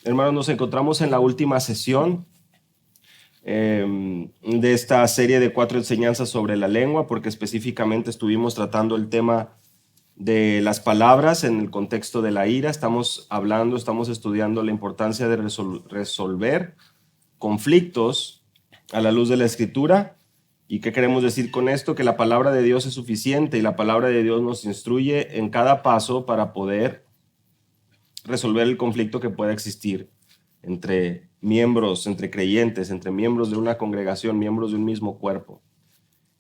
Hermanos, nos encontramos en la última sesión de esta serie de 4 enseñanzas sobre la lengua, porque específicamente estuvimos tratando el tema de las palabras en el contexto de la ira. Estamos estudiando la importancia de resolver conflictos a la luz de la Escritura. ¿Y qué queremos decir con esto? Que la palabra de Dios es suficiente y la palabra de Dios nos instruye en cada paso para poder resolver el conflicto que pueda existir entre miembros, entre creyentes, entre miembros de una congregación, miembros de un mismo cuerpo.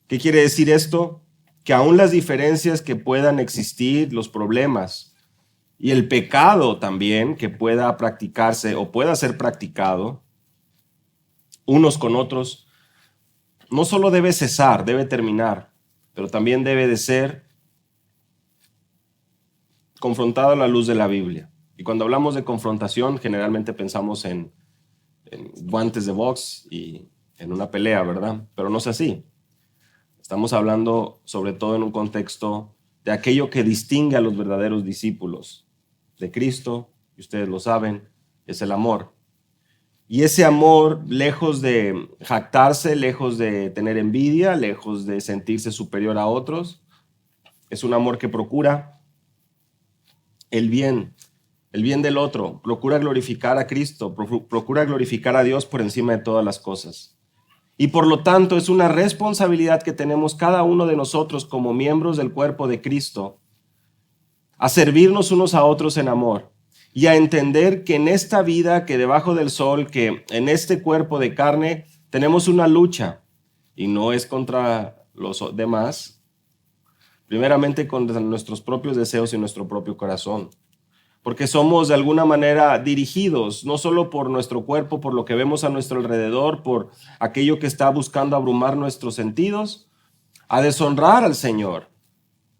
¿Qué quiere decir esto? Que aún las diferencias que puedan existir, los problemas y el pecado también que pueda practicarse o pueda ser practicado unos con otros, no solo debe cesar, debe terminar, pero también debe de ser confrontado a la luz de la Biblia. Y cuando hablamos de confrontación, generalmente pensamos en guantes de box y en una pelea, ¿verdad? Pero no es así. Estamos hablando sobre todo en un contexto de aquello que distingue a los verdaderos discípulos de Cristo, y ustedes lo saben, es el amor. Y ese amor, lejos de jactarse, lejos de tener envidia, lejos de sentirse superior a otros, es un amor que procura el bien del otro, procura glorificar a Cristo, procura glorificar a Dios por encima de todas las cosas. Y por lo tanto es una responsabilidad que tenemos cada uno de nosotros como miembros del cuerpo de Cristo a servirnos unos a otros en amor y a entender que en esta vida, que debajo del sol, que en este cuerpo de carne tenemos una lucha y no es contra los demás, primeramente contra nuestros propios deseos y nuestro propio corazón. Porque somos de alguna manera dirigidos, no solo por nuestro cuerpo, por lo que vemos a nuestro alrededor, por aquello que está buscando abrumar nuestros sentidos, a deshonrar al Señor,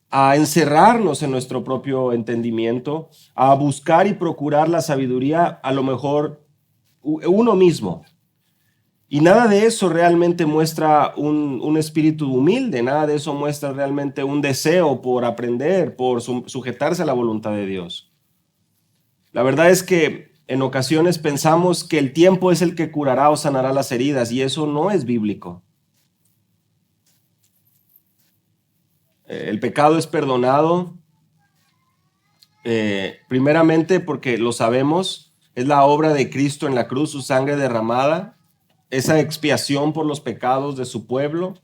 a encerrarnos en nuestro propio entendimiento, a buscar y procurar la sabiduría, a lo mejor uno mismo. Y nada de eso realmente muestra un espíritu humilde, nada de eso muestra realmente un deseo por aprender, por sujetarse a la voluntad de Dios. La verdad es que en ocasiones pensamos que el tiempo es el que curará o sanará las heridas y eso no es bíblico. El pecado es perdonado primeramente porque lo sabemos, es la obra de Cristo en la cruz, su sangre derramada, esa expiación por los pecados de su pueblo.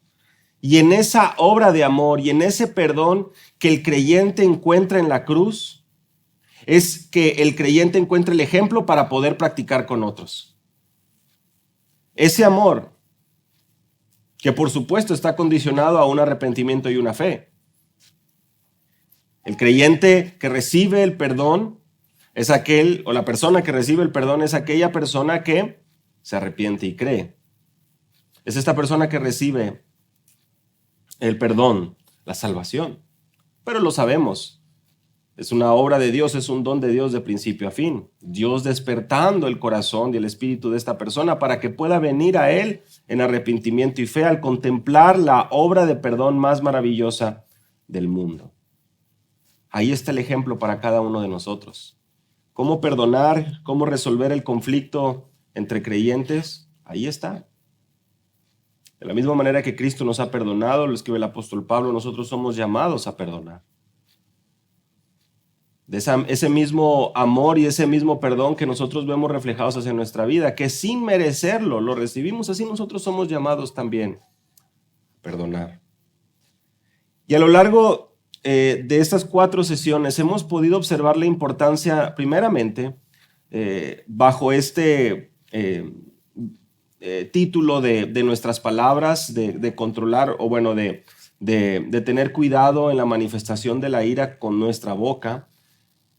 Y en esa obra de amor y en ese perdón que el creyente encuentra en la cruz, es que el creyente encuentre el ejemplo para poder practicar con otros. Ese amor, que por supuesto está condicionado a un arrepentimiento y una fe. El creyente que recibe el perdón es aquel, o la persona que recibe el perdón es aquella persona que se arrepiente y cree. Es esta persona que recibe el perdón, la salvación. Pero lo sabemos. Es una obra de Dios, es un don de Dios de principio a fin. Dios despertando el corazón y el espíritu de esta persona para que pueda venir a Él en arrepentimiento y fe al contemplar la obra de perdón más maravillosa del mundo. Ahí está el ejemplo para cada uno de nosotros. ¿Cómo perdonar? ¿Cómo resolver el conflicto entre creyentes? Ahí está. De la misma manera que Cristo nos ha perdonado, lo escribe el apóstol Pablo, nosotros somos llamados a perdonar. De ese mismo amor y ese mismo perdón que nosotros vemos reflejados hacia nuestra vida, que sin merecerlo lo recibimos, así nosotros somos llamados también a perdonar. Y a lo largo de estas 4 sesiones hemos podido observar la importancia, primeramente, bajo este título de nuestras palabras, de controlar, o bueno, de tener cuidado en la manifestación de la ira con nuestra boca.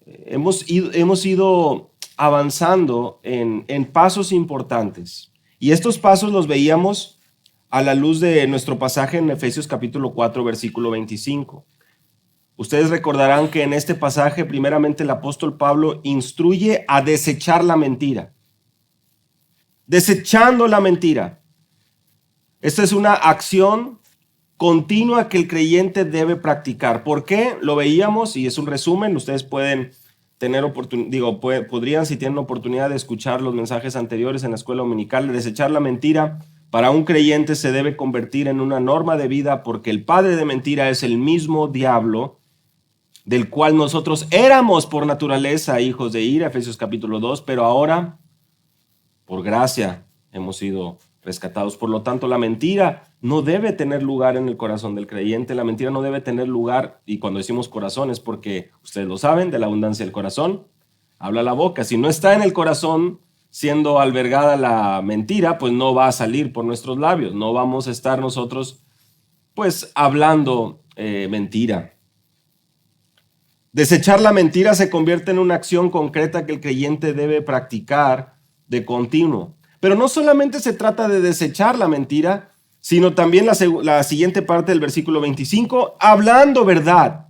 Hemos ido avanzando en pasos importantes y estos pasos los veíamos a la luz de nuestro pasaje en Efesios capítulo 4 versículo 25. Ustedes recordarán que en este pasaje primeramente el apóstol Pablo instruye a desechar la mentira. Desechando la mentira. Esta es una acción continua que el creyente debe practicar. ¿Por qué? Lo veíamos y es un resumen. Ustedes pueden podrían, si tienen oportunidad de escuchar los mensajes anteriores en la escuela dominical, desechar la mentira para un creyente se debe convertir en una norma de vida, porque el padre de mentira es el mismo diablo del cual nosotros éramos por naturaleza hijos de ira, Efesios capítulo 2, pero ahora por gracia hemos sido rescatados. Por lo tanto, la mentira no debe tener lugar en el corazón del creyente. La mentira no debe tener lugar, y cuando decimos corazón es porque ustedes lo saben, de la abundancia del corazón habla la boca. Si no está en el corazón siendo albergada la mentira, pues no va a salir por nuestros labios. No vamos a estar nosotros pues hablando mentira. Desechar la mentira se convierte en una acción concreta que el creyente debe practicar de continuo. Pero no solamente se trata de desechar la mentira, sino también la siguiente parte del versículo 25, hablando verdad.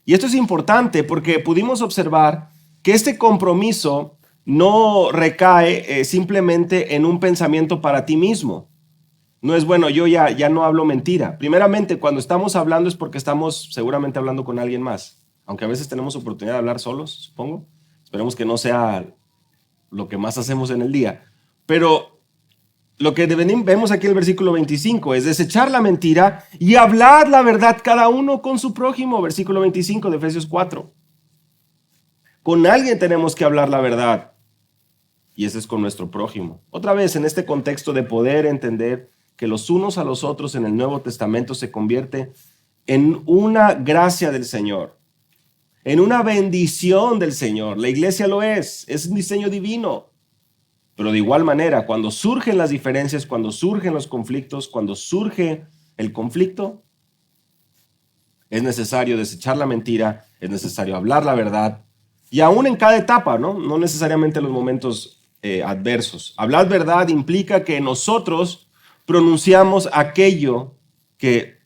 Y esto es importante porque pudimos observar que este compromiso no recae simplemente en un pensamiento para ti mismo. No es bueno, yo ya no hablo mentira. Primeramente, cuando estamos hablando es porque estamos seguramente hablando con alguien más. Aunque a veces tenemos oportunidad de hablar solos, supongo. Esperemos que no sea lo que más hacemos en el día. Pero lo que vemos aquí en el versículo 25 es desechar la mentira y hablar la verdad cada uno con su prójimo. Versículo 25 de Efesios 4. Con alguien tenemos que hablar la verdad. Y ese es con nuestro prójimo. Otra vez, en este contexto de poder entender que los unos a los otros en el Nuevo Testamento se convierte en una gracia del Señor, en una bendición del Señor. La iglesia lo es un diseño divino. Pero de igual manera, cuando surgen las diferencias, cuando surgen los conflictos, cuando surge el conflicto, es necesario desechar la mentira, es necesario hablar la verdad, y aún en cada etapa, no necesariamente en los momentos adversos. Hablar verdad implica que nosotros pronunciamos aquello que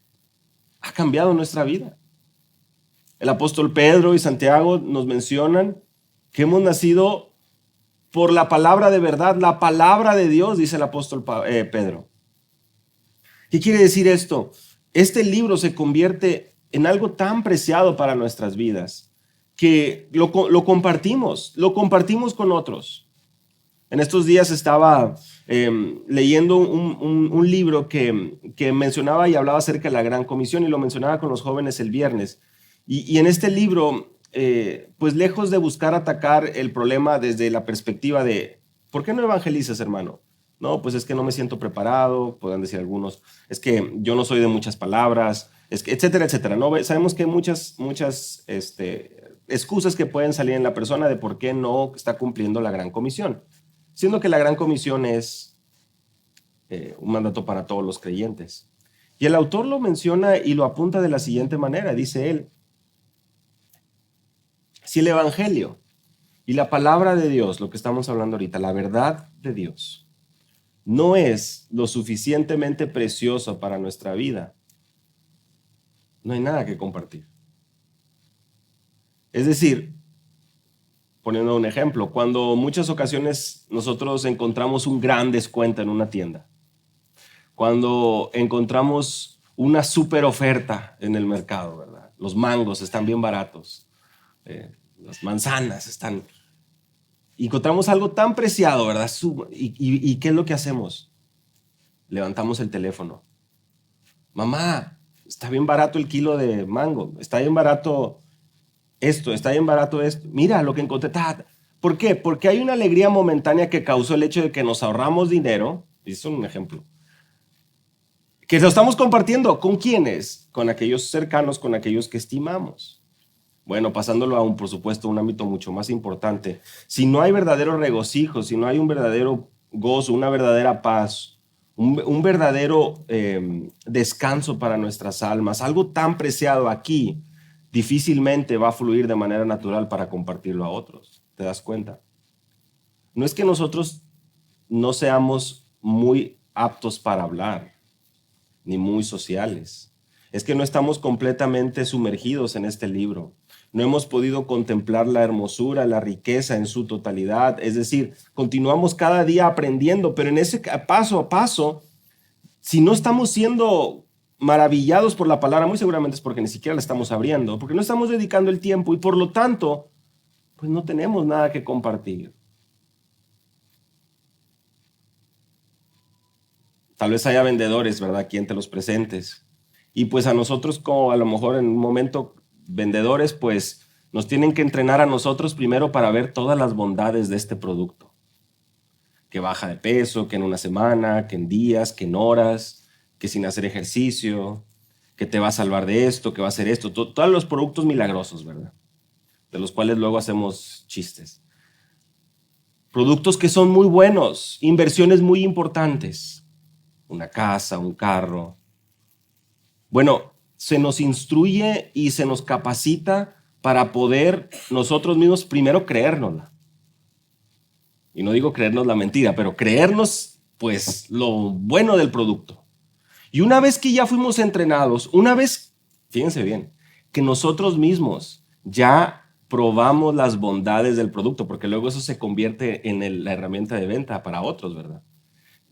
ha cambiado nuestra vida. El apóstol Pedro y Santiago nos mencionan que hemos nacido por la palabra de verdad, la palabra de Dios, dice el apóstol Pedro. ¿Qué quiere decir esto? Este libro se convierte en algo tan preciado para nuestras vidas que lo compartimos con otros. En estos días estaba leyendo un libro que mencionaba y hablaba acerca de la Gran Comisión, y lo mencionaba con los jóvenes el viernes. Y en este libro, pues lejos de buscar atacar el problema desde la perspectiva de ¿por qué no evangelizas, hermano? No, pues es que no me siento preparado, podrán decir algunos, es que yo no soy de muchas palabras, es que, etcétera, etcétera. ¿No? Sabemos que hay muchas excusas que pueden salir en la persona de por qué no está cumpliendo la Gran Comisión, siendo que la Gran Comisión es un mandato para todos los creyentes. Y el autor lo menciona y lo apunta de la siguiente manera, dice él: si el evangelio y la palabra de Dios, lo que estamos hablando ahorita, la verdad de Dios, no es lo suficientemente precioso para nuestra vida, no hay nada que compartir. Es decir, poniendo un ejemplo, cuando muchas ocasiones nosotros encontramos un gran descuento en una tienda, cuando encontramos una super oferta en el mercado, ¿verdad? Los mangos están bien baratos, las manzanas están... Encontramos algo tan preciado, ¿verdad? ¿Y qué es lo que hacemos? Levantamos el teléfono. Mamá, está bien barato el kilo de mango, está bien barato esto, está bien barato esto. Mira lo que encontré. ¿Por qué? Porque hay una alegría momentánea que causó el hecho de que nos ahorramos dinero. Y eso es un ejemplo. Que lo estamos compartiendo. ¿Con quiénes? Con aquellos cercanos, con aquellos que estimamos. Bueno, pasándolo a por supuesto, un ámbito mucho más importante. Si no hay verdadero regocijo, si no hay un verdadero gozo, una verdadera paz, un verdadero descanso para nuestras almas, algo tan preciado aquí, difícilmente va a fluir de manera natural para compartirlo a otros. ¿Te das cuenta? No es que nosotros no seamos muy aptos para hablar, ni muy sociales. Es que no estamos completamente sumergidos en este libro. No hemos podido contemplar la hermosura, la riqueza en su totalidad. Es decir, continuamos cada día aprendiendo, pero en ese paso a paso, si no estamos siendo maravillados por la palabra, muy seguramente es porque ni siquiera la estamos abriendo, porque no estamos dedicando el tiempo y por lo tanto pues no tenemos nada que compartir. Tal vez haya vendedores, ¿verdad?, aquí entre los presentes. Y pues a nosotros, como a lo mejor en un momento vendedores, pues nos tienen que entrenar a nosotros primero para ver todas las bondades de este producto. Que baja de peso, que en una semana, que en días, que en horas, que sin hacer ejercicio, que te va a salvar de esto, que va a hacer esto. Todos los productos milagrosos, ¿verdad?, de los cuales luego hacemos chistes. Productos que son muy buenos, inversiones muy importantes. Una casa, un carro. Bueno, se nos instruye y se nos capacita para poder nosotros mismos primero creérnosla. Y no digo creernos la mentira, pero creernos pues lo bueno del producto. Y una vez que ya fuimos entrenados, una vez, fíjense bien, que nosotros mismos ya probamos las bondades del producto, porque luego eso se convierte en la herramienta de venta para otros, ¿verdad?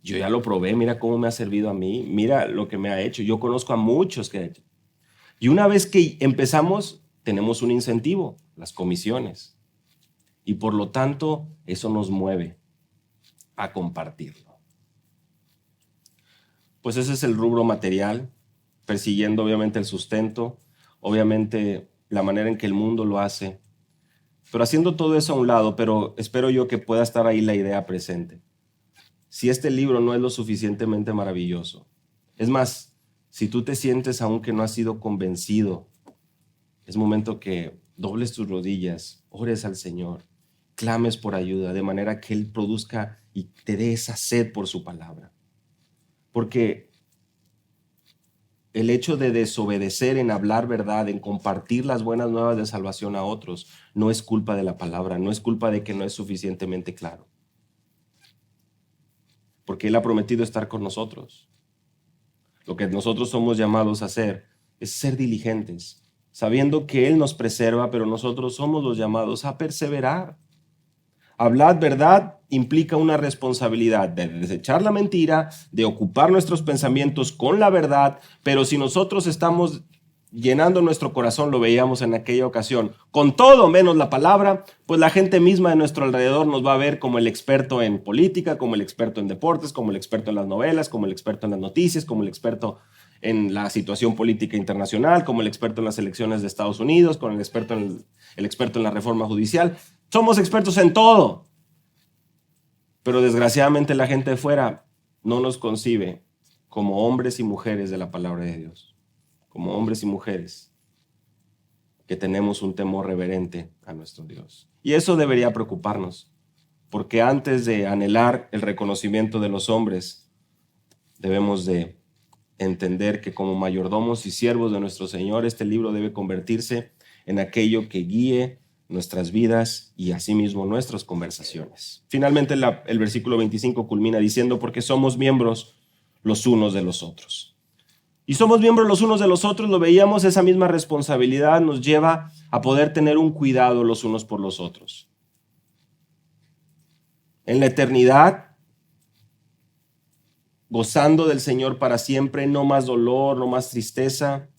Yo ya lo probé, mira cómo me ha servido a mí, mira lo que me ha hecho. Yo conozco a muchos que han hecho. Y una vez que empezamos, tenemos un incentivo, las comisiones. Y por lo tanto, eso nos mueve a compartirlo. Pues ese es el rubro material, persiguiendo obviamente el sustento, obviamente la manera en que el mundo lo hace. Pero haciendo todo eso a un lado, pero espero yo que pueda estar ahí la idea presente. Si este libro no es lo suficientemente maravilloso, es más, si tú te sientes aún que no has sido convencido, es momento que dobles tus rodillas, ores al Señor, clames por ayuda, de manera que Él produzca y te dé esa sed por su palabra. Porque el hecho de desobedecer en hablar verdad, en compartir las buenas nuevas de salvación a otros, no es culpa de la palabra, no es culpa de que no es suficientemente claro. Porque Él ha prometido estar con nosotros. Lo que nosotros somos llamados a hacer es ser diligentes, sabiendo que Él nos preserva, pero nosotros somos los llamados a perseverar. Hablar verdad implica una responsabilidad de desechar la mentira, de ocupar nuestros pensamientos con la verdad, pero si nosotros estamos llenando nuestro corazón, lo veíamos en aquella ocasión, con todo menos la palabra, pues la gente misma de nuestro alrededor nos va a ver como el experto en política, como el experto en deportes, como el experto en las novelas, como el experto en las noticias, como el experto en la situación política internacional, como el experto en las elecciones de Estados Unidos, como el experto en la reforma judicial. Somos expertos en todo, pero desgraciadamente la gente de fuera no nos concibe como hombres y mujeres de la palabra de Dios. Como hombres y mujeres que tenemos un temor reverente a nuestro Dios. Y eso debería preocuparnos, porque antes de anhelar el reconocimiento de los hombres, debemos de entender que como mayordomos y siervos de nuestro Señor, este libro debe convertirse en aquello que guíe nuestras vidas y asimismo nuestras conversaciones. Finalmente el versículo 25 culmina diciendo, porque somos miembros los unos de los otros. Y somos miembros los unos de los otros, lo veíamos, esa misma responsabilidad nos lleva a poder tener un cuidado los unos por los otros. En la eternidad, gozando del Señor para siempre, no más dolor, no más tristeza,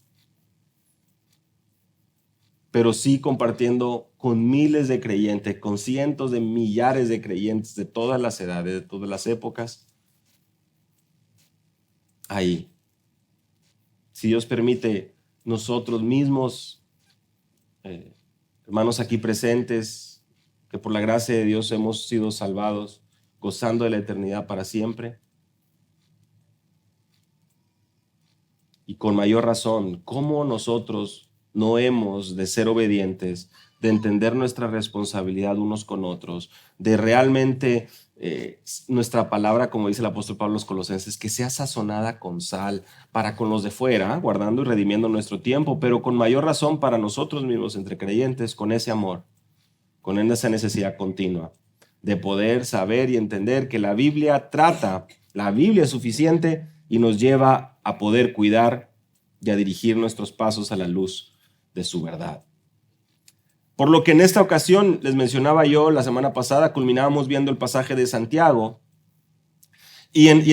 pero sí compartiendo con miles de creyentes, con cientos de millares de creyentes de todas las edades, de todas las épocas, ahí. Si Dios permite, nosotros mismos, hermanos aquí presentes, que por la gracia de Dios hemos sido salvados, gozando de la eternidad para siempre. Y con mayor razón, ¿cómo nosotros no hemos de ser obedientes, de entender nuestra responsabilidad unos con otros, de realmente nuestra palabra, como dice el apóstol Pablo a los Colosenses, que sea sazonada con sal para con los de fuera, guardando y redimiendo nuestro tiempo, pero con mayor razón para nosotros mismos entre creyentes, con ese amor, con esa necesidad continua de poder saber y entender que la Biblia es suficiente y nos lleva a poder cuidar y a dirigir nuestros pasos a la luz de su verdad. Por lo que en esta ocasión, les mencionaba yo la semana pasada, culminábamos viendo el pasaje de Santiago. En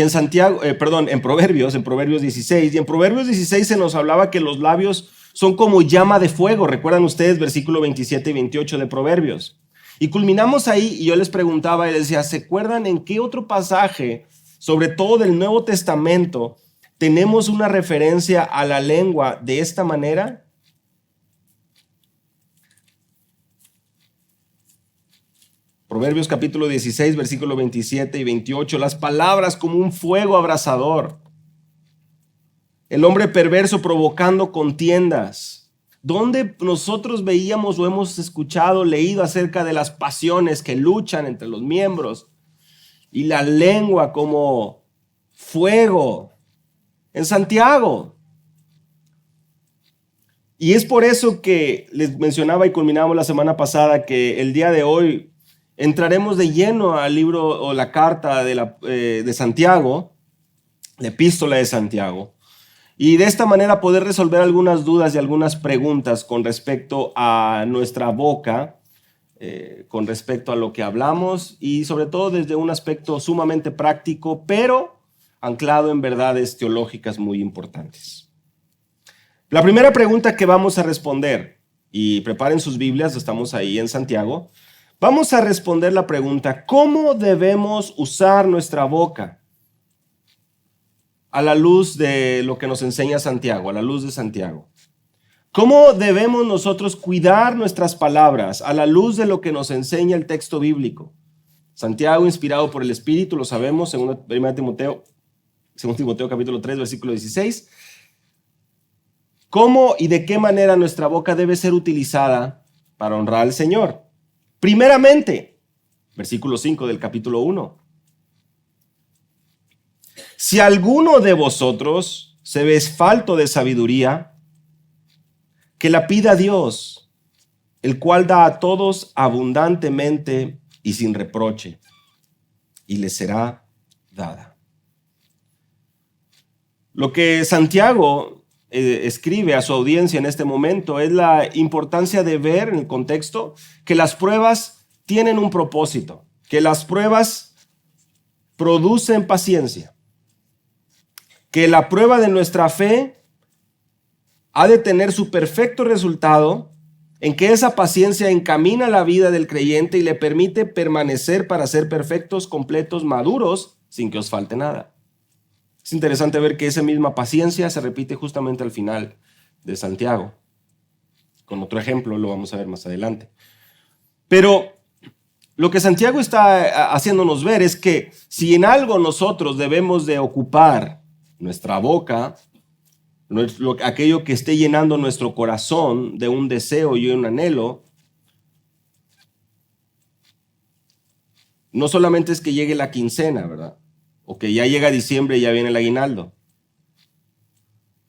Proverbios 16. Y en Proverbios 16 se nos hablaba que los labios son como llama de fuego. ¿Recuerdan ustedes versículo 27 y 28 de Proverbios? Y culminamos ahí y yo les preguntaba y les decía, ¿se acuerdan en qué otro pasaje, sobre todo del Nuevo Testamento, tenemos una referencia a la lengua de esta manera? Proverbios capítulo 16, versículo 27 y 28, las palabras como un fuego abrasador. El hombre perverso provocando contiendas. ¿Dónde nosotros veíamos o hemos escuchado, leído acerca de las pasiones que luchan entre los miembros? Y la lengua como fuego. En Santiago. Y es por eso que les mencionaba y culminamos la semana pasada que el día de hoy entraremos de lleno al libro o la carta de Santiago, la epístola de Santiago, y de esta manera poder resolver algunas dudas y algunas preguntas con respecto a nuestra boca, con respecto a lo que hablamos y sobre todo desde un aspecto sumamente práctico, pero anclado en verdades teológicas muy importantes. La primera pregunta que vamos a responder, y preparen sus Biblias, estamos ahí en Santiago, vamos a responder la pregunta, ¿cómo debemos usar nuestra boca? A la luz de lo que nos enseña Santiago, a la luz de Santiago. ¿Cómo debemos nosotros cuidar nuestras palabras a la luz de lo que nos enseña el texto bíblico? Santiago, inspirado por el Espíritu, lo sabemos, según 2 Timoteo capítulo 3, versículo 16. ¿Cómo y de qué manera nuestra boca debe ser utilizada para honrar al Señor? Primeramente, versículo 5 del capítulo 1. Si alguno de vosotros se ve falto de sabiduría, que la pida a Dios, el cual da a todos abundantemente y sin reproche, y le será dada. Lo que Santiago escribe a su audiencia en este momento es la importancia de ver en el contexto que las pruebas tienen un propósito, que las pruebas producen paciencia, que la prueba de nuestra fe ha de tener su perfecto resultado en que esa paciencia encamina la vida del creyente y le permite permanecer para ser perfectos, completos, maduros, sin que os falte nada. Es interesante ver que esa misma paciencia se repite justamente al final de Santiago. Con otro ejemplo, lo vamos a ver más adelante. Pero lo que Santiago está haciéndonos ver es que si en algo nosotros debemos de ocupar nuestra boca, aquello que esté llenando nuestro corazón de un deseo y un anhelo, no solamente es que llegue la quincena, ¿verdad? O que ya llega diciembre y ya viene el aguinaldo.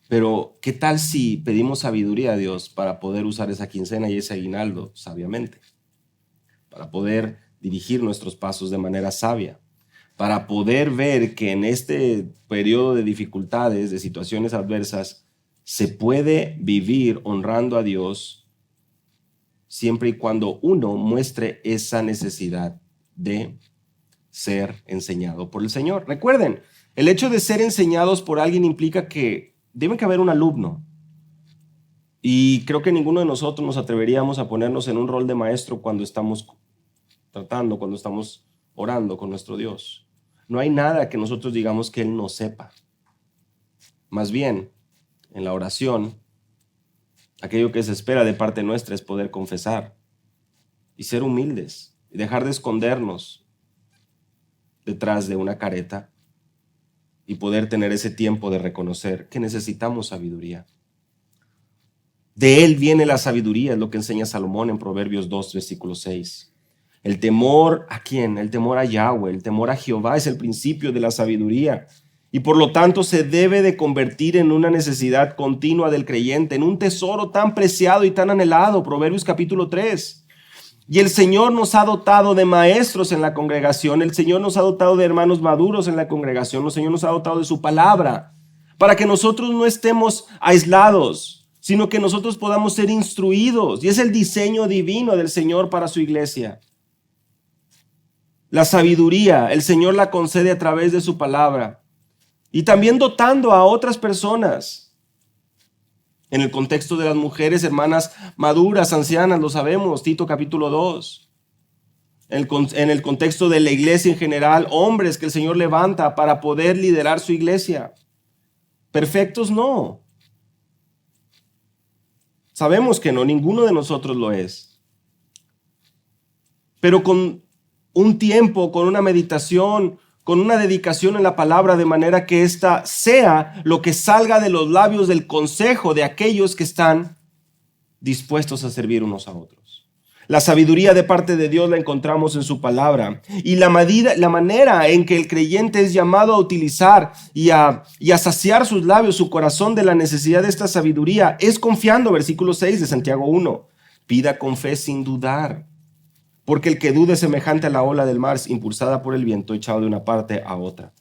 Pero, ¿qué tal si pedimos sabiduría a Dios para poder usar esa quincena y ese aguinaldo sabiamente? Para poder dirigir nuestros pasos de manera sabia. Para poder ver que en este periodo de dificultades, de situaciones adversas, se puede vivir honrando a Dios siempre y cuando uno muestre esa necesidad de ser enseñado por el Señor. Recuerden, el hecho de ser enseñados por alguien implica que debe que haber un alumno. Y creo que ninguno de nosotros nos atreveríamos a ponernos en un rol de maestro cuando estamos tratando, cuando estamos orando con nuestro Dios. No hay nada que nosotros digamos que Él no sepa. Más bien, en la oración, aquello que se espera de parte nuestra es poder confesar y ser humildes y dejar de escondernos detrás de una careta y poder tener ese tiempo de reconocer que necesitamos sabiduría. De Él viene la sabiduría, es lo que enseña Salomón en Proverbios 2, versículo 6. El temor ¿a quién? El temor a Yahweh, el temor a Jehová es el principio de la sabiduría y por lo tanto se debe de convertir en una necesidad continua del creyente, en un tesoro tan preciado y tan anhelado, Proverbios capítulo 3. Y el Señor nos ha dotado de maestros en la congregación, el Señor nos ha dotado de hermanos maduros en la congregación, el Señor nos ha dotado de su palabra, para que nosotros no estemos aislados, sino que nosotros podamos ser instruidos. Y es el diseño divino del Señor para su iglesia. La sabiduría, el Señor la concede a través de su palabra y también dotando a otras personas. En el contexto de las mujeres, hermanas maduras, ancianas, lo sabemos, Tito capítulo 2. en el contexto de la iglesia en general, hombres que el Señor levanta para poder liderar su iglesia. Perfectos no. Sabemos que no, ninguno de nosotros lo es. Pero con un tiempo, con una meditación, con una dedicación en la palabra, de manera que ésta sea lo que salga de los labios del consejo de aquellos que están dispuestos a servir unos a otros. La sabiduría de parte de Dios la encontramos en su palabra, y la manera en que el creyente es llamado a utilizar y a saciar sus labios, su corazón, de la necesidad de esta sabiduría es confiando. Versículo 6 de Santiago 1: pida con fe sin dudar, porque el que dude es semejante a la ola del mar, impulsada por el viento, echado de una parte a otra.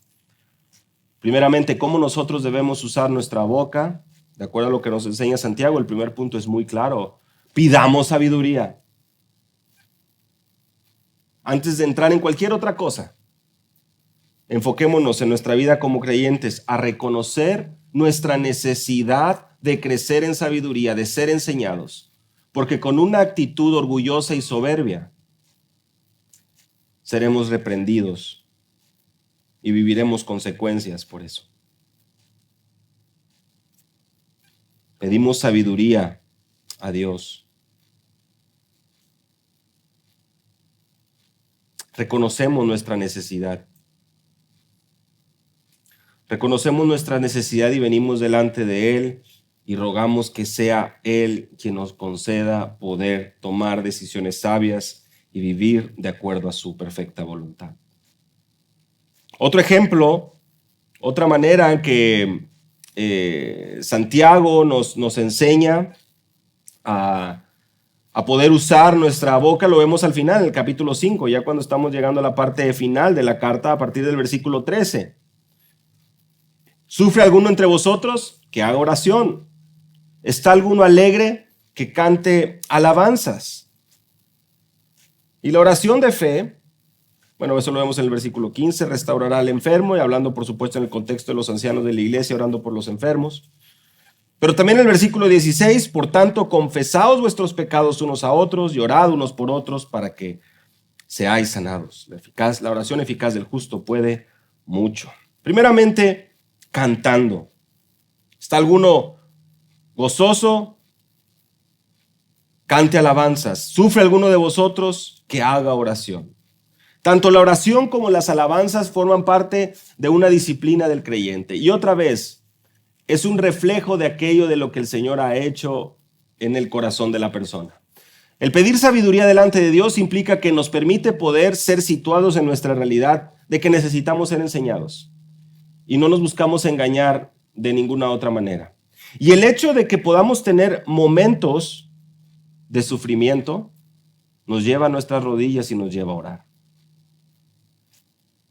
Primeramente, ¿cómo nosotros debemos usar nuestra boca? De acuerdo a lo que nos enseña Santiago, el primer punto es muy claro: pidamos sabiduría. Antes de entrar en cualquier otra cosa, enfoquémonos en nuestra vida como creyentes a reconocer nuestra necesidad de crecer en sabiduría, de ser enseñados, porque con una actitud orgullosa y soberbia seremos reprendidos y viviremos consecuencias por eso. Pedimos sabiduría a Dios. Reconocemos nuestra necesidad. Reconocemos nuestra necesidad y venimos delante de Él y rogamos que sea Él quien nos conceda poder tomar decisiones sabias y vivir de acuerdo a su perfecta voluntad. Otro ejemplo, otra manera en que Santiago nos enseña a poder usar nuestra boca, lo vemos al final, en el capítulo 5, ya cuando estamos llegando a la parte final de la carta, a partir del versículo 13. ¿Sufre alguno entre vosotros? Que haga oración. ¿Está alguno alegre? Que cante alabanzas. Y la oración de fe, bueno, eso lo vemos en el versículo 15, restaurará al enfermo, y hablando por supuesto en el contexto de los ancianos de la iglesia, orando por los enfermos. Pero también en el versículo 16, por tanto, confesaos vuestros pecados unos a otros y orad unos por otros para que seáis sanados. La oración eficaz del justo puede mucho. Primeramente, cantando. ¿Está alguno gozoso? Cante alabanzas. ¿Sufre alguno de vosotros? Que haga oración. Tanto la oración como las alabanzas forman parte de una disciplina del creyente. Y otra vez, es un reflejo de aquello de lo que el Señor ha hecho en el corazón de la persona. El pedir sabiduría delante de Dios implica que nos permite poder ser situados en nuestra realidad de que necesitamos ser enseñados y no nos buscamos engañar de ninguna otra manera. Y el hecho de que podamos tener momentos de sufrimiento nos lleva a nuestras rodillas y nos lleva a orar.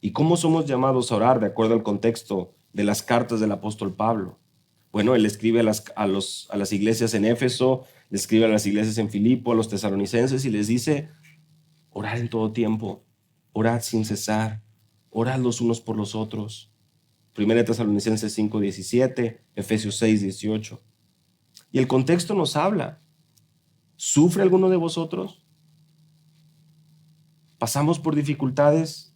¿Y cómo somos llamados a orar de acuerdo al contexto de las cartas del apóstol Pablo? Bueno, él escribe a las iglesias en Éfeso, le escribe a las iglesias en Filipo, a los tesalonicenses, y les dice: orad en todo tiempo, orad sin cesar, orad los unos por los otros. 1 Tesalonicenses 5:17, Efesios 6:18. Y el contexto nos habla. ¿Sufre alguno de vosotros? ¿Pasamos por dificultades?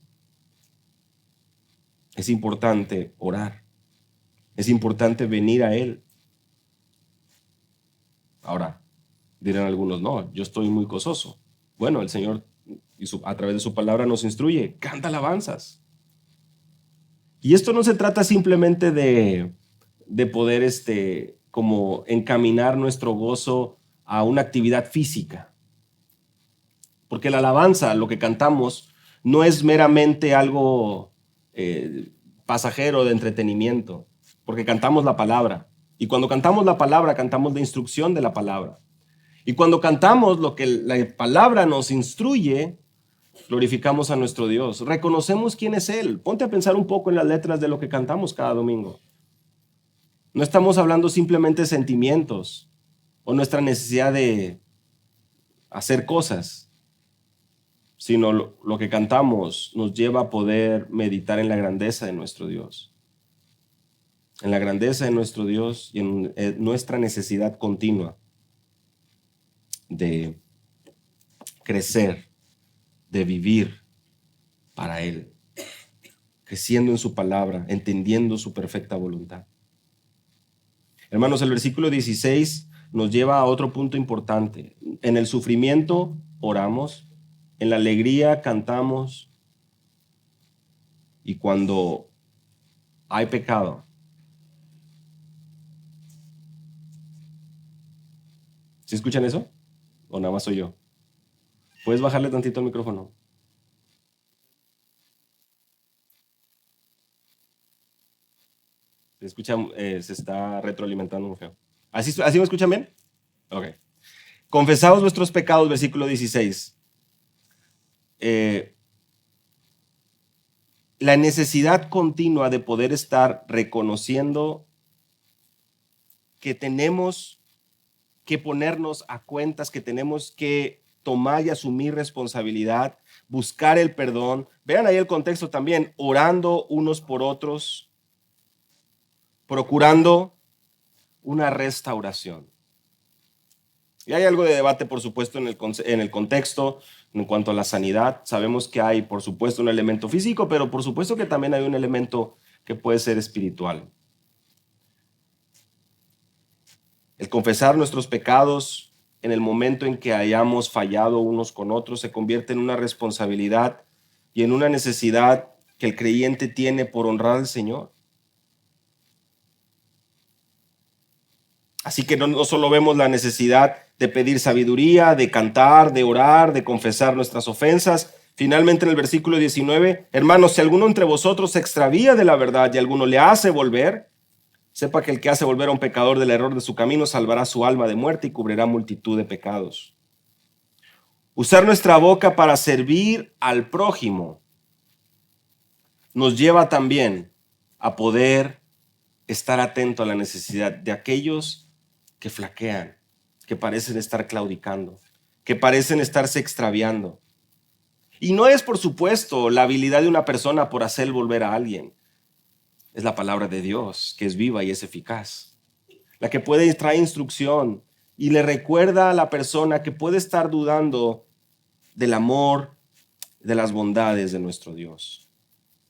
Es importante orar. Es importante venir a Él. Ahora, dirán algunos: no, yo estoy muy gozoso. Bueno, el Señor a través de su palabra nos instruye: canta alabanzas. Y esto no se trata simplemente de poder como encaminar nuestro gozo a una actividad física. Porque la alabanza, lo que cantamos, no es meramente algo pasajero de entretenimiento. Porque cantamos la palabra. Y cuando cantamos la palabra, cantamos la instrucción de la palabra. Y cuando cantamos lo que la palabra nos instruye, glorificamos a nuestro Dios. Reconocemos quién es Él. Ponte a pensar un poco en las letras de lo que cantamos cada domingo. No estamos hablando simplemente de sentimientos o nuestra necesidad de hacer cosas, sino lo que cantamos nos lleva a poder meditar en la grandeza de nuestro Dios. En la grandeza de nuestro Dios y en nuestra necesidad continua de crecer, de vivir para Él, creciendo en su palabra, entendiendo su perfecta voluntad. Hermanos, el versículo 16 nos lleva a otro punto importante. En el sufrimiento oramos, en la alegría cantamos, y cuando hay pecado, ¿sí escuchan eso? ¿O nada más soy yo? ¿Puedes bajarle tantito al micrófono? Se escucha, se está retroalimentando muy feo. ¿Así me escuchan bien? Ok. Confesaos vuestros pecados, versículo 16. La necesidad continua de poder estar reconociendo que tenemos que ponernos a cuentas, que tenemos que tomar y asumir responsabilidad, buscar el perdón. Vean ahí el contexto también, orando unos por otros, procurando una restauración. Y hay algo de debate, por supuesto, en el contexto en cuanto a la sanidad. Sabemos que hay, por supuesto, un elemento físico, pero por supuesto que también hay un elemento que puede ser espiritual. El confesar nuestros pecados en el momento en que hayamos fallado unos con otros se convierte en una responsabilidad y en una necesidad que el creyente tiene por honrar al Señor. Así que no solo vemos la necesidad de pedir sabiduría, de cantar, de orar, de confesar nuestras ofensas. Finalmente en el versículo 19, hermanos, si alguno entre vosotros se extravía de la verdad y alguno le hace volver, sepa que el que hace volver a un pecador del error de su camino salvará su alma de muerte y cubrirá multitud de pecados. Usar nuestra boca para servir al prójimo nos lleva también a poder estar atento a la necesidad de aquellos que flaquean, que parecen estar claudicando, que parecen estarse extraviando. Y no es, por supuesto, la habilidad de una persona por hacer volver a alguien. Es la palabra de Dios, que es viva y es eficaz. La que puede traer instrucción y le recuerda a la persona que puede estar dudando del amor, de las bondades de nuestro Dios.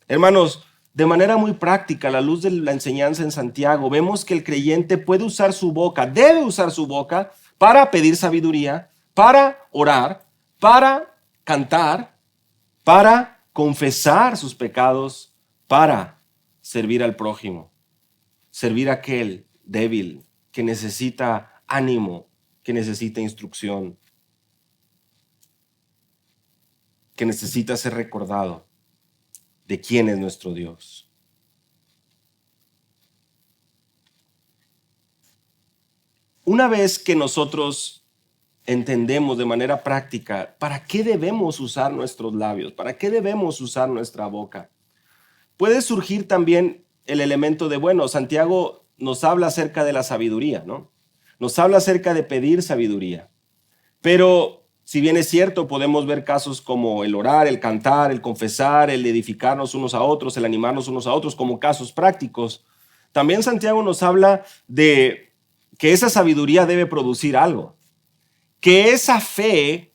Hermanos, de manera muy práctica, a la luz de la enseñanza en Santiago, vemos que el creyente puede usar su boca, debe usar su boca para pedir sabiduría, para orar, para cantar, para confesar sus pecados, para servir al prójimo, servir a aquel débil que necesita ánimo, que necesita instrucción, que necesita ser recordado de quién es nuestro Dios. Una vez que nosotros entendemos de manera práctica para qué debemos usar nuestros labios, para qué debemos usar nuestra boca, puede surgir también el elemento de, bueno, Santiago nos habla acerca de la sabiduría, ¿no? Nos habla acerca de pedir sabiduría. Pero si bien es cierto, podemos ver casos como el orar, el cantar, el confesar, el edificarnos unos a otros, el animarnos unos a otros como casos prácticos. También Santiago nos habla de que esa sabiduría debe producir algo, que esa fe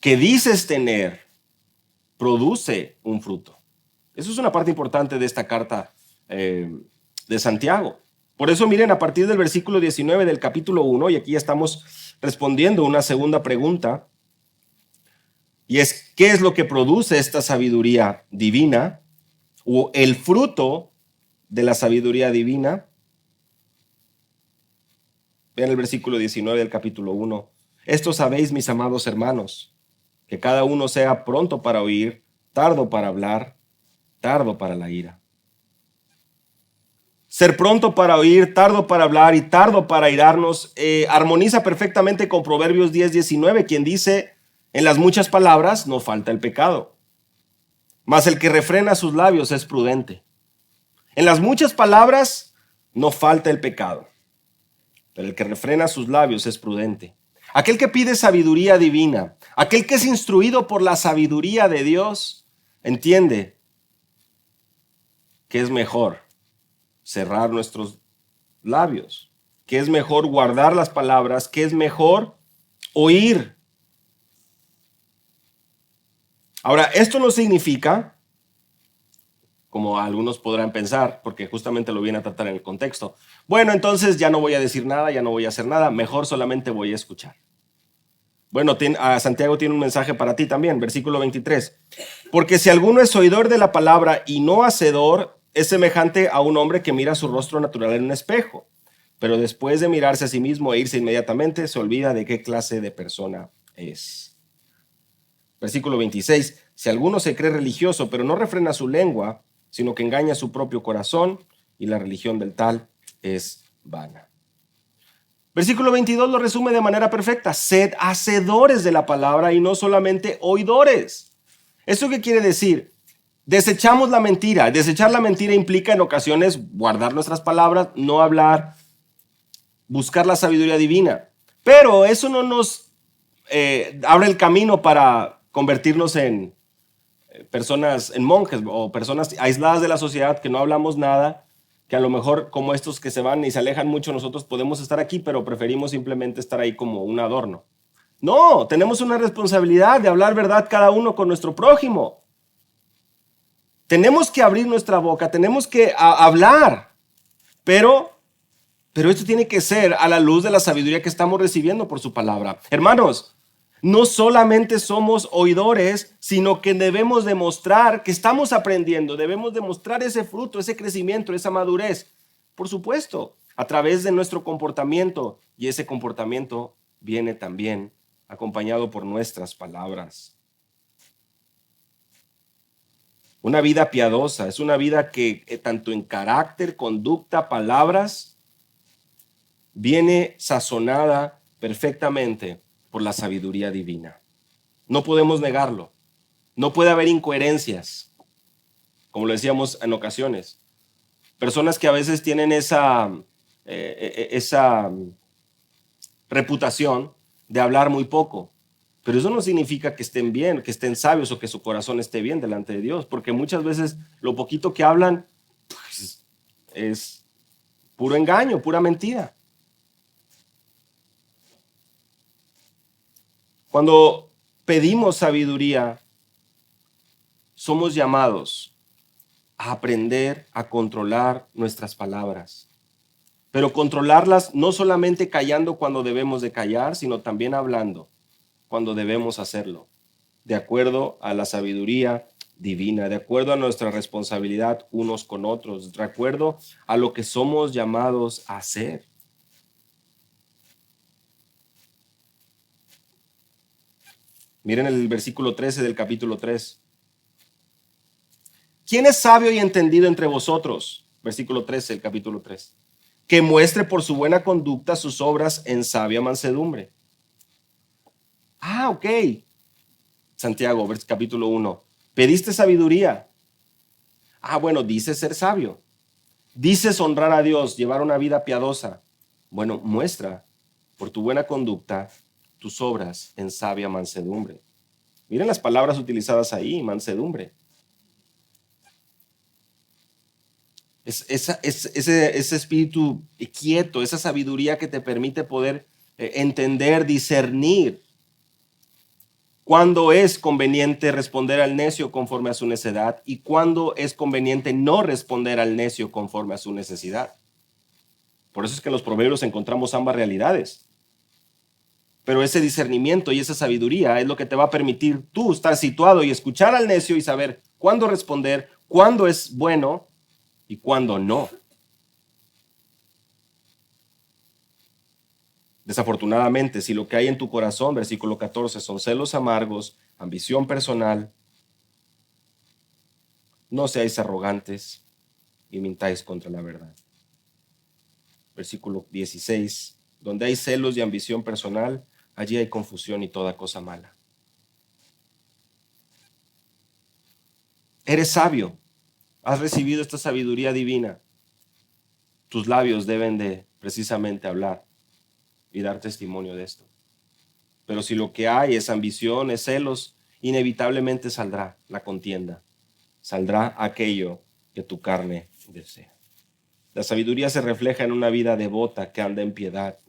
que dices tener produce un fruto. Eso es una parte importante de esta carta de Santiago. Por eso miren a partir del versículo 19 del capítulo 1, y aquí ya estamos respondiendo una segunda pregunta, y es, ¿qué es lo que produce esta sabiduría divina o el fruto de la sabiduría divina? Vean el versículo 19 del capítulo 1. Esto sabéis, mis amados hermanos, que cada uno sea pronto para oír, tardo para hablar, tardo para la ira. Ser pronto para oír, tardo para hablar y tardo para irarnos armoniza perfectamente con Proverbios 10:19, quien dice, en las muchas palabras no falta el pecado, mas el que refrena sus labios es prudente. En las muchas palabras no falta el pecado, pero el que refrena sus labios es prudente. Aquel que pide sabiduría divina, aquel que es instruido por la sabiduría de Dios, entiende que es mejor cerrar nuestros labios, que es mejor guardar las palabras, que es mejor oír. Ahora, esto no significa, como algunos podrán pensar, porque justamente lo viene a tratar en el contexto, bueno, entonces ya no voy a decir nada, ya no voy a hacer nada, mejor solamente voy a escuchar. Bueno, Santiago tiene un mensaje para ti también, versículo 23. Porque si alguno es oidor de la palabra y no hacedor, es semejante a un hombre que mira su rostro natural en un espejo, pero después de mirarse a sí mismo e irse inmediatamente, se olvida de qué clase de persona es. Versículo 26. Si alguno se cree religioso, pero no refrena su lengua, sino que engaña su propio corazón, y la religión del tal es vana. Versículo 22 lo resume de manera perfecta. Sed hacedores de la palabra y no solamente oidores. ¿Eso qué quiere decir? Desechamos la mentira. Desechar la mentira implica en ocasiones guardar nuestras palabras, no hablar, buscar la sabiduría divina. Pero eso no nos abre el camino para convertirnos en personas, en monjes o personas aisladas de la sociedad que no hablamos nada, que a lo mejor como estos que se van y se alejan mucho, nosotros podemos estar aquí, pero preferimos simplemente estar ahí como un adorno. No, tenemos una responsabilidad de hablar verdad cada uno con nuestro prójimo. Tenemos que abrir nuestra boca, tenemos que hablar, pero esto tiene que ser a la luz de la sabiduría que estamos recibiendo por su palabra. Hermanos, no solamente somos oidores, sino que debemos demostrar que estamos aprendiendo, debemos demostrar ese fruto, ese crecimiento, esa madurez. Por supuesto, a través de nuestro comportamiento, y ese comportamiento viene también acompañado por nuestras palabras. Una vida piadosa es una vida que tanto en carácter, conducta, palabras, viene sazonada perfectamente por la sabiduría divina. No podemos negarlo. No puede haber incoherencias, como lo decíamos en ocasiones. Personas que a veces tienen esa reputación de hablar muy poco. Pero eso no significa que estén bien, que estén sabios o que su corazón esté bien delante de Dios, porque muchas veces lo poquito que hablan pues, es puro engaño, pura mentira. Cuando pedimos sabiduría, somos llamados a aprender a controlar nuestras palabras, pero controlarlas no solamente callando cuando debemos de callar, sino también hablando cuando debemos hacerlo, de acuerdo a la sabiduría divina, de acuerdo a nuestra responsabilidad unos con otros, de acuerdo a lo que somos llamados a hacer. Miren el versículo 13 del capítulo 3. ¿Quién es sabio y entendido entre vosotros? Versículo 13 del capítulo 3. Que muestre por su buena conducta sus obras en sabia mansedumbre. Ok. Santiago, capítulo 1. Pediste sabiduría. Bueno, dices ser sabio. Dices honrar a Dios, llevar una vida piadosa. Bueno, muestra por tu buena conducta tus obras en sabia mansedumbre. Miren las palabras utilizadas ahí, mansedumbre. Ese espíritu quieto, esa sabiduría que te permite poder entender, discernir cuándo es conveniente responder al necio conforme a su necedad y cuándo es conveniente no responder al necio conforme a su necesidad. Por eso es que en los proverbios encontramos ambas realidades. Pero ese discernimiento y esa sabiduría es lo que te va a permitir tú estar situado y escuchar al necio y saber cuándo responder, cuándo es bueno y cuándo no. Desafortunadamente, si lo que hay en tu corazón, versículo 14, son celos amargos, ambición personal, no seáis arrogantes y mintáis contra la verdad. Versículo 16, donde hay celos y ambición personal, allí hay confusión y toda cosa mala. Eres sabio, has recibido esta sabiduría divina. Tus labios deben de precisamente hablar y dar testimonio de esto. Pero si lo que hay es ambición, es celos, inevitablemente saldrá la contienda, saldrá aquello que tu carne desea. La sabiduría se refleja en una vida devota que anda en piedad,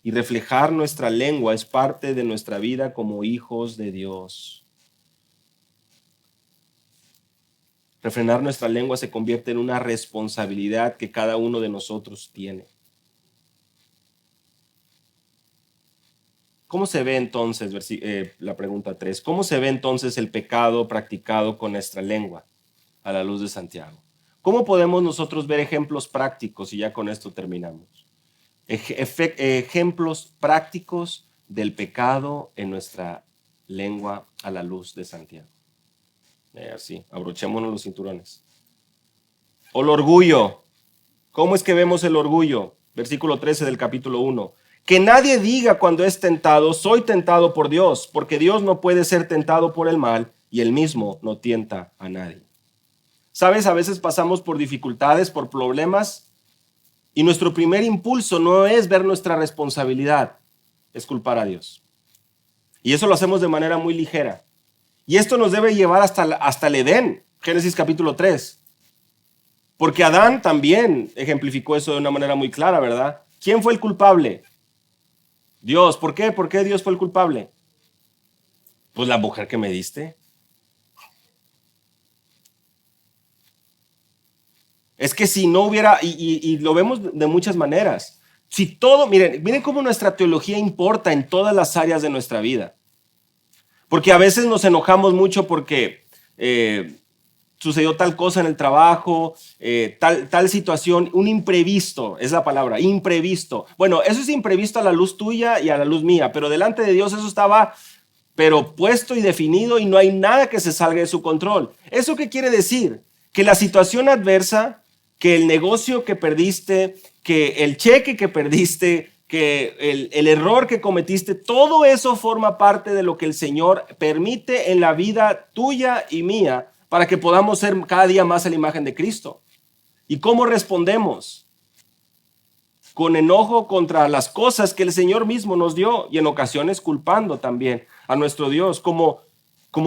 y reflejar nuestra lengua es parte de nuestra vida como hijos de Dios. Refrenar nuestra lengua se convierte en una responsabilidad que cada uno de nosotros tiene. ¿Cómo se ve entonces, la pregunta 3, cómo se ve entonces el pecado practicado con nuestra lengua a la luz de Santiago? ¿Cómo podemos nosotros ver ejemplos prácticos? Y ya con esto terminamos. Ejemplos prácticos del pecado en nuestra lengua a la luz de Santiago. Así, abrochémonos los cinturones. O el orgullo. ¿Cómo es que vemos el orgullo? Versículo 13 del capítulo 1. Que nadie diga cuando es tentado, soy tentado por Dios, porque Dios no puede ser tentado por el mal y él mismo no tienta a nadie. ¿Sabes? A veces pasamos por dificultades, por problemas, y nuestro primer impulso no es ver nuestra responsabilidad, es culpar a Dios. Y eso lo hacemos de manera muy ligera. Y esto nos debe llevar hasta el Edén, Génesis capítulo 3. Porque Adán también ejemplificó eso de una manera muy clara, ¿verdad? ¿Quién fue el culpable? Dios. ¿Por qué? ¿Por qué Dios fue el culpable? Pues la mujer que me diste. Es que si no hubiera, y lo vemos de muchas maneras. Si todo, miren cómo nuestra teología importa en todas las áreas de nuestra vida. Porque a veces nos enojamos mucho porque sucedió tal cosa en el trabajo, tal situación, un imprevisto, es la palabra, imprevisto. Bueno, eso es imprevisto a la luz tuya y a la luz mía, pero delante de Dios eso estaba, pero puesto y definido y no hay nada que se salga de su control. ¿Eso qué quiere decir? Que la situación adversa, que el negocio que perdiste, que el cheque que perdiste, que el error que cometiste, todo eso forma parte de lo que el Señor permite en la vida tuya y mía para que podamos ser cada día más a la imagen de Cristo. ¿Y cómo respondemos? Con enojo contra las cosas que el Señor mismo nos dio y en ocasiones culpando también a nuestro Dios, como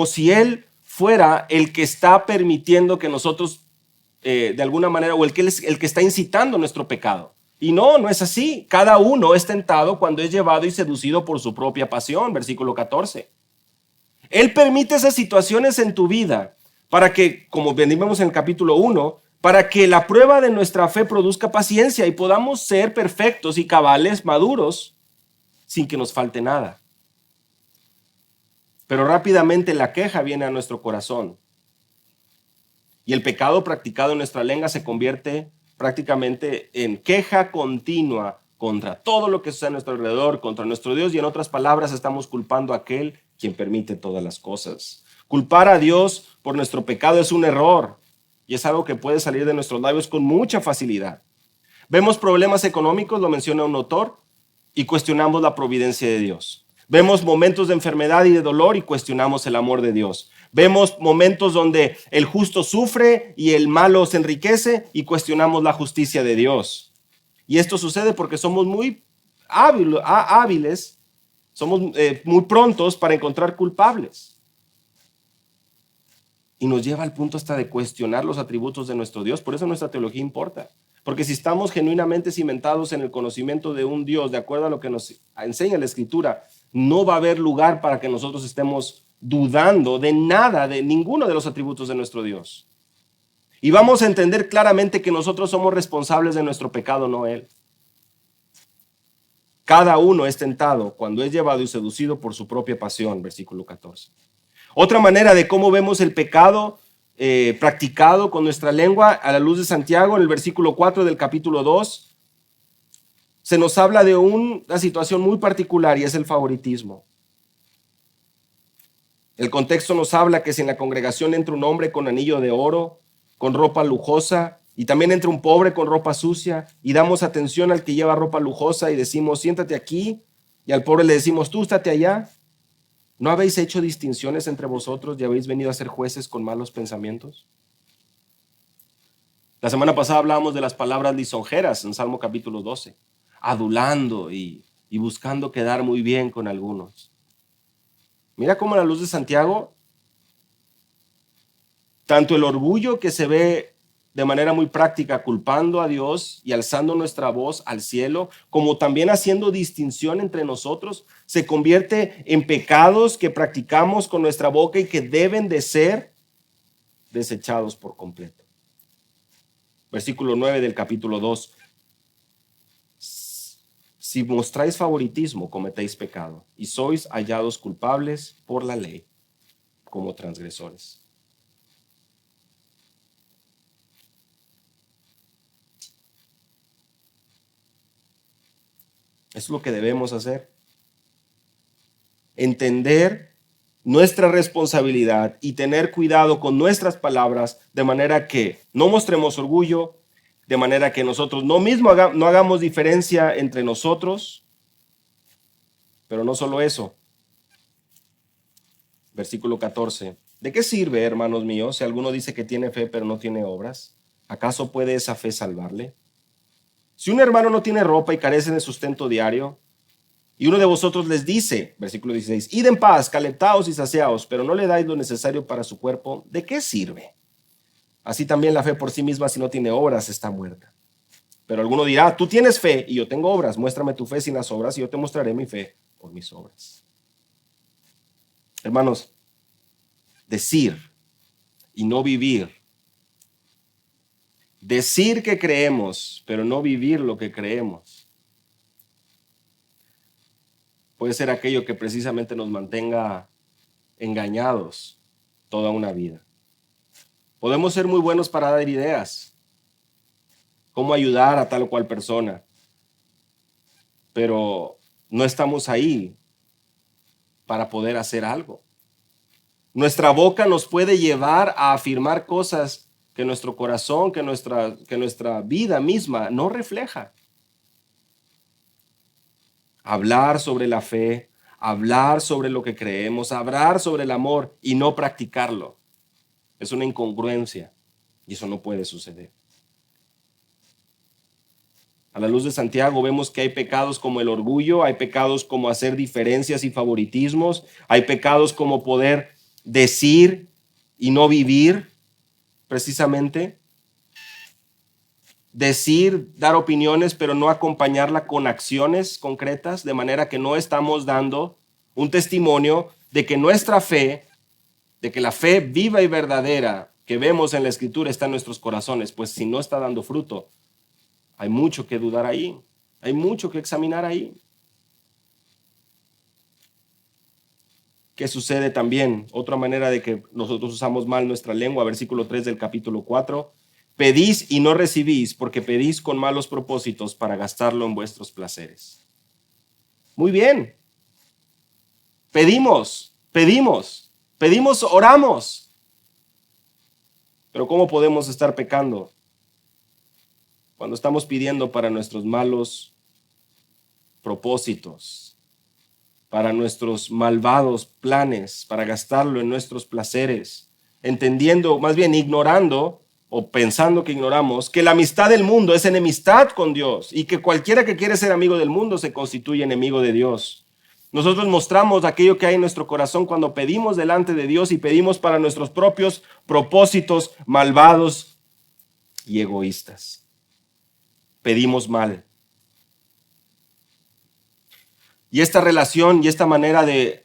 si Él fuera el que está permitiendo que nosotros de alguna manera, o el que está incitando nuestro pecado. Y no es así. Cada uno es tentado cuando es llevado y seducido por su propia pasión, versículo 14. Él permite esas situaciones en tu vida para que, como venimos en el capítulo 1, para que la prueba de nuestra fe produzca paciencia y podamos ser perfectos y cabales, maduros, sin que nos falte nada. Pero rápidamente la queja viene a nuestro corazón. Y el pecado practicado en nuestra lengua se convierte prácticamente en queja continua contra todo lo que está a nuestro alrededor, contra nuestro Dios, y en otras palabras estamos culpando a aquel quien permite todas las cosas. Culpar a Dios por nuestro pecado es un error y es algo que puede salir de nuestros labios con mucha facilidad. Vemos problemas económicos, lo menciona un autor, y cuestionamos la providencia de Dios. Vemos momentos de enfermedad y de dolor y cuestionamos el amor de Dios. Vemos momentos donde el justo sufre y el malo se enriquece y cuestionamos la justicia de Dios. Y esto sucede porque somos muy hábiles, somos muy prontos para encontrar culpables. Y nos lleva al punto hasta de cuestionar los atributos de nuestro Dios. Por eso nuestra teología importa. Porque si estamos genuinamente cimentados en el conocimiento de un Dios, de acuerdo a lo que nos enseña la Escritura, no va a haber lugar para que nosotros estemos dudando de nada, de ninguno de los atributos de nuestro Dios. Y vamos a entender claramente que nosotros somos responsables de nuestro pecado, no Él. Cada uno es tentado cuando es llevado y seducido por su propia pasión, versículo 14. Otra manera de cómo vemos el pecado practicado con nuestra lengua a la luz de Santiago, en el versículo 4 del capítulo 2, se nos habla de una situación muy particular y es el favoritismo. El contexto nos habla que si en la congregación entra un hombre con anillo de oro, con ropa lujosa, y también entra un pobre con ropa sucia, y damos atención al que lleva ropa lujosa y decimos, siéntate aquí, y al pobre le decimos, tú estate allá. ¿No habéis hecho distinciones entre vosotros y habéis venido a ser jueces con malos pensamientos? La semana pasada hablábamos de las palabras lisonjeras en Salmo capítulo 12, adulando y buscando quedar muy bien con algunos. Mira cómo a la luz de Santiago, tanto el orgullo que se ve de manera muy práctica culpando a Dios y alzando nuestra voz al cielo, como también haciendo distinción entre nosotros, se convierte en pecados que practicamos con nuestra boca y que deben de ser desechados por completo. Versículo 9 del capítulo 2. Si mostráis favoritismo, cometéis pecado y sois hallados culpables por la ley como transgresores. Es lo que debemos hacer. Entender nuestra responsabilidad y tener cuidado con nuestras palabras de manera que no mostremos orgullo, de manera que nosotros no hagamos diferencia entre nosotros. Pero no solo eso. Versículo 14. ¿De qué sirve, hermanos míos, si alguno dice que tiene fe pero no tiene obras? ¿Acaso puede esa fe salvarle? Si un hermano no tiene ropa y carece de sustento diario, y uno de vosotros les dice, versículo 16, id en paz, calentaos y saciaos, pero no le dais lo necesario para su cuerpo, ¿de qué sirve? Así también la fe por sí misma, si no tiene obras, está muerta. Pero alguno dirá, tú tienes fe y yo tengo obras, muéstrame tu fe sin las obras y yo te mostraré mi fe por mis obras. Hermanos, decir y no vivir. Decir que creemos, pero no vivir lo que creemos. Puede ser aquello que precisamente nos mantenga engañados toda una vida. Podemos ser muy buenos para dar ideas, cómo ayudar a tal o cual persona, pero no estamos ahí para poder hacer algo. Nuestra boca nos puede llevar a afirmar cosas que nuestro corazón, que nuestra vida misma no refleja. Hablar sobre la fe, hablar sobre lo que creemos, hablar sobre el amor y no practicarlo. Es una incongruencia y eso no puede suceder. A la luz de Santiago vemos que hay pecados como el orgullo, hay pecados como hacer diferencias y favoritismos, hay pecados como poder decir y no vivir, precisamente. Decir, dar opiniones, pero no acompañarla con acciones concretas, de manera que no estamos dando un testimonio de que nuestra fe, de que la fe viva y verdadera que vemos en la Escritura está en nuestros corazones, pues si no está dando fruto, hay mucho que dudar ahí, hay mucho que examinar ahí. ¿Qué sucede también? Otra manera de que nosotros usamos mal nuestra lengua, versículo 3 del capítulo 4. Pedís y no recibís, porque pedís con malos propósitos para gastarlo en vuestros placeres. Muy bien. Pedimos, oramos. Pero ¿cómo podemos estar pecando cuando estamos pidiendo para nuestros malos propósitos, para nuestros malvados planes, para gastarlo en nuestros placeres, entendiendo, más bien ignorando o pensando que ignoramos, que la amistad del mundo es enemistad con Dios y que cualquiera que quiere ser amigo del mundo se constituye enemigo de Dios? Nosotros mostramos aquello que hay en nuestro corazón cuando pedimos delante de Dios y pedimos para nuestros propios propósitos malvados y egoístas. Pedimos mal. Y esta relación y esta manera de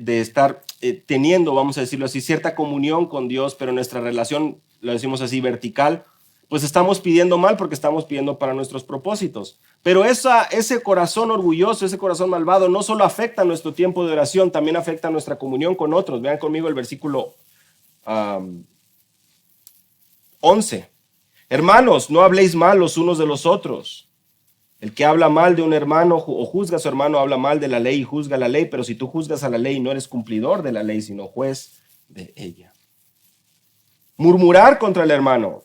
estar teniendo, vamos a decirlo así, cierta comunión con Dios, pero nuestra relación, lo decimos así, vertical, pues estamos pidiendo mal porque estamos pidiendo para nuestros propósitos. Pero ese corazón orgulloso, ese corazón malvado, no solo afecta nuestro tiempo de oración, también afecta nuestra comunión con otros. Vean conmigo el versículo 11. Hermanos, no habléis mal los unos de los otros. El que habla mal de un hermano o juzga a su hermano habla mal de la ley y juzga la ley, pero si tú juzgas a la ley no eres cumplidor de la ley, sino juez de ella. Murmurar contra el hermano.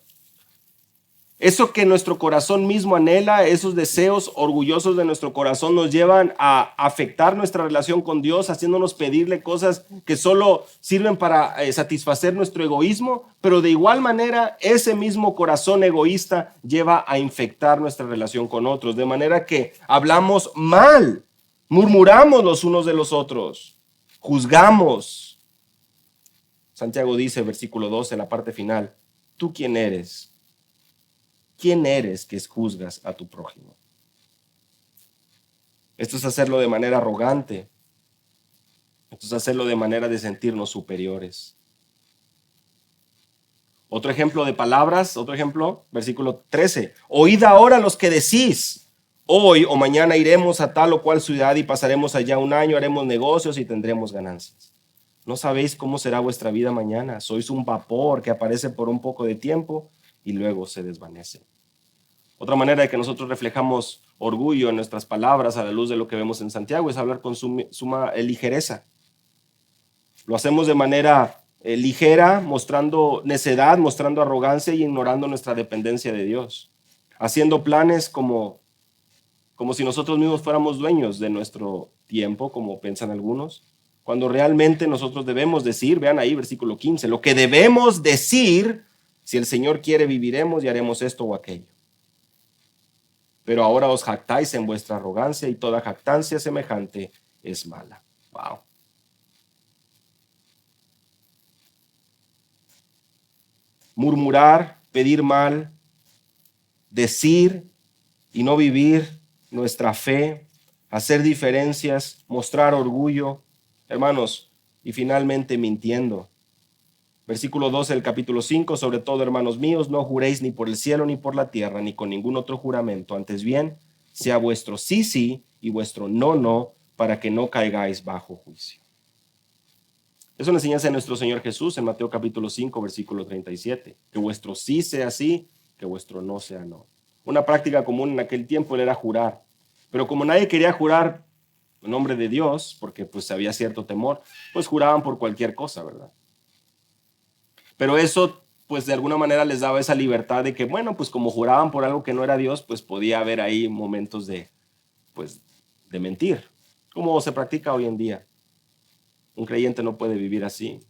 Eso que nuestro corazón mismo anhela, esos deseos orgullosos de nuestro corazón nos llevan a afectar nuestra relación con Dios, haciéndonos pedirle cosas que solo sirven para satisfacer nuestro egoísmo, pero de igual manera ese mismo corazón egoísta lleva a infectar nuestra relación con otros, de manera que hablamos mal, murmuramos los unos de los otros, juzgamos. Santiago dice, versículo 12, la parte final, ¿tú quién eres? ¿Quién eres que juzgas a tu prójimo? Esto es hacerlo de manera arrogante. Esto es hacerlo de manera de sentirnos superiores. Otro ejemplo de palabras, otro ejemplo, versículo 13. Oíd ahora los que decís, hoy o mañana iremos a tal o cual ciudad y pasaremos allá un año, haremos negocios y tendremos ganancias. No sabéis cómo será vuestra vida mañana. Sois un vapor que aparece por un poco de tiempo y luego se desvanece. Otra manera de que nosotros reflejamos orgullo en nuestras palabras a la luz de lo que vemos en Santiago es hablar con suma ligereza. Lo hacemos de manera ligera, mostrando necedad, mostrando arrogancia y ignorando nuestra dependencia de Dios. Haciendo planes como si nosotros mismos fuéramos dueños de nuestro tiempo, como piensan algunos, cuando realmente nosotros debemos decir, vean ahí versículo 15, lo que debemos decir, si el Señor quiere viviremos y haremos esto o aquello. Pero ahora os jactáis en vuestra arrogancia y toda jactancia semejante es mala. Wow. Murmurar, pedir mal, decir y no vivir nuestra fe, hacer diferencias, mostrar orgullo, hermanos, y finalmente mintiendo. Versículo 12 del capítulo 5, sobre todo, hermanos míos, no juréis ni por el cielo ni por la tierra, ni con ningún otro juramento, antes bien, sea vuestro sí, sí y vuestro no, no, para que no caigáis bajo juicio. Es una enseñanza de nuestro Señor Jesús en Mateo capítulo 5, versículo 37, que vuestro sí sea sí, que vuestro no sea no. Una práctica común en aquel tiempo era jurar, pero como nadie quería jurar en nombre de Dios, porque pues había cierto temor, pues juraban por cualquier cosa, ¿verdad? Pero eso, pues de alguna manera les daba esa libertad de que, bueno, pues como juraban por algo que no era Dios, pues podía haber ahí momentos pues, de mentir, como se practica hoy en día. Un creyente no puede vivir así.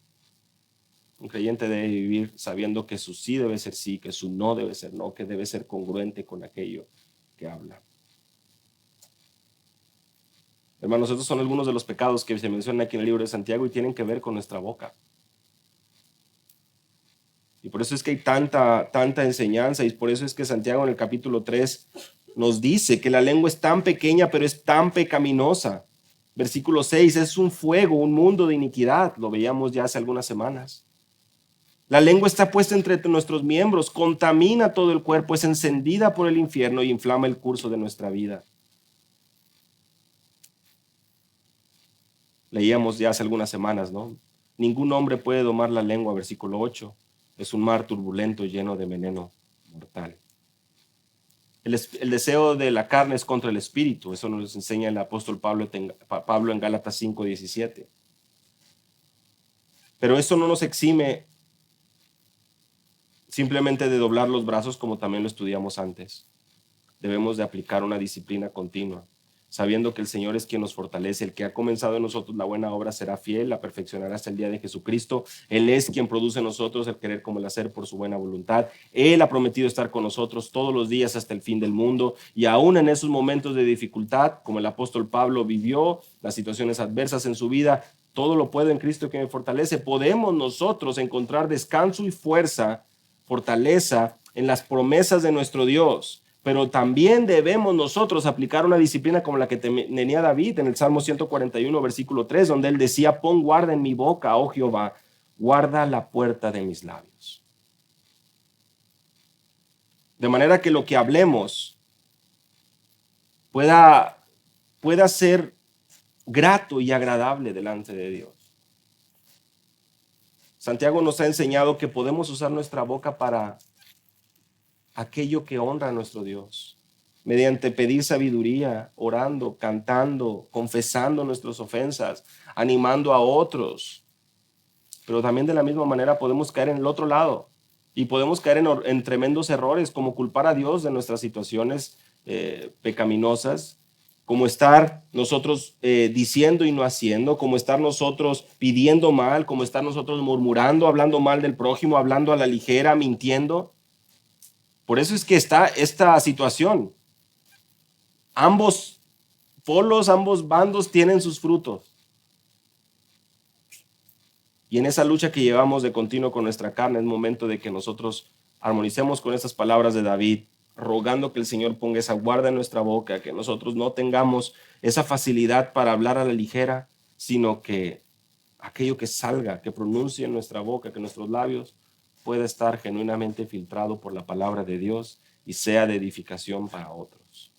Un creyente debe vivir sabiendo que su sí debe ser sí, que su no debe ser no, que debe ser congruente con aquello que habla. Hermanos, estos son algunos de los pecados que se mencionan aquí en el libro de Santiago y tienen que ver con nuestra boca. Y por eso es que hay tanta enseñanza y por eso es que Santiago en el capítulo 3 nos dice que la lengua es tan pequeña pero es tan pecaminosa. Versículo 6, es un fuego, un mundo de iniquidad. Lo veíamos ya hace algunas semanas. La lengua está puesta entre nuestros miembros, contamina todo el cuerpo, es encendida por el infierno y inflama el curso de nuestra vida. Leíamos ya hace algunas semanas, ¿no? Ningún hombre puede domar la lengua, versículo 8. Es un mar turbulento lleno de veneno mortal. El deseo de la carne es contra el espíritu. Eso nos enseña el apóstol Pablo en Gálatas 5:17. Pero eso no nos exime simplemente de doblar los brazos como también lo estudiamos antes. Debemos de aplicar una disciplina continua, sabiendo que el Señor es quien nos fortalece. El que ha comenzado en nosotros la buena obra será fiel, la perfeccionará hasta el día de Jesucristo. Él es quien produce en nosotros el querer como el hacer por su buena voluntad. Él ha prometido estar con nosotros todos los días hasta el fin del mundo. Y aún en esos momentos de dificultad, como el apóstol Pablo vivió, las situaciones adversas en su vida, todo lo puedo en Cristo que me fortalece. Podemos nosotros encontrar descanso y fuerza, fortaleza en las promesas de nuestro Dios. Pero también debemos nosotros aplicar una disciplina como la que tenía David en el Salmo 141, versículo 3, donde él decía, pon guarda en mi boca, oh Jehová, guarda la puerta de mis labios. De manera que lo que hablemos pueda ser grato y agradable delante de Dios. Santiago nos ha enseñado que podemos usar nuestra boca para aquello que honra a nuestro Dios, mediante pedir sabiduría, orando, cantando, confesando nuestras ofensas, animando a otros. Pero también de la misma manera podemos caer en el otro lado y podemos caer en tremendos errores, como culpar a Dios de nuestras situaciones pecaminosas, como estar nosotros diciendo y no haciendo, como estar nosotros pidiendo mal, como estar nosotros murmurando, hablando mal del prójimo, hablando a la ligera, mintiendo. Por eso es que está esta situación. Ambos polos, ambos bandos tienen sus frutos. Y en esa lucha que llevamos de continuo con nuestra carne, es momento de que nosotros armonicemos con estas palabras de David, rogando que el Señor ponga esa guarda en nuestra boca, que nosotros no tengamos esa facilidad para hablar a la ligera, sino que aquello que salga, que pronuncie en nuestra boca, que nuestros labios pueda estar genuinamente filtrado por la palabra de Dios y sea de edificación para otros.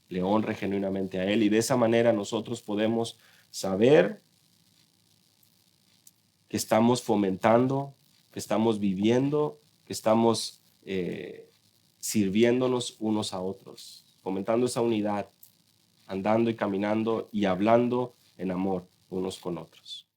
Le honre genuinamente a Él, y de esa manera nosotros podemos saber que estamos fomentando, que estamos viviendo, que estamos sirviéndonos unos a otros, fomentando esa unidad, andando y caminando y hablando en amor unos con otros.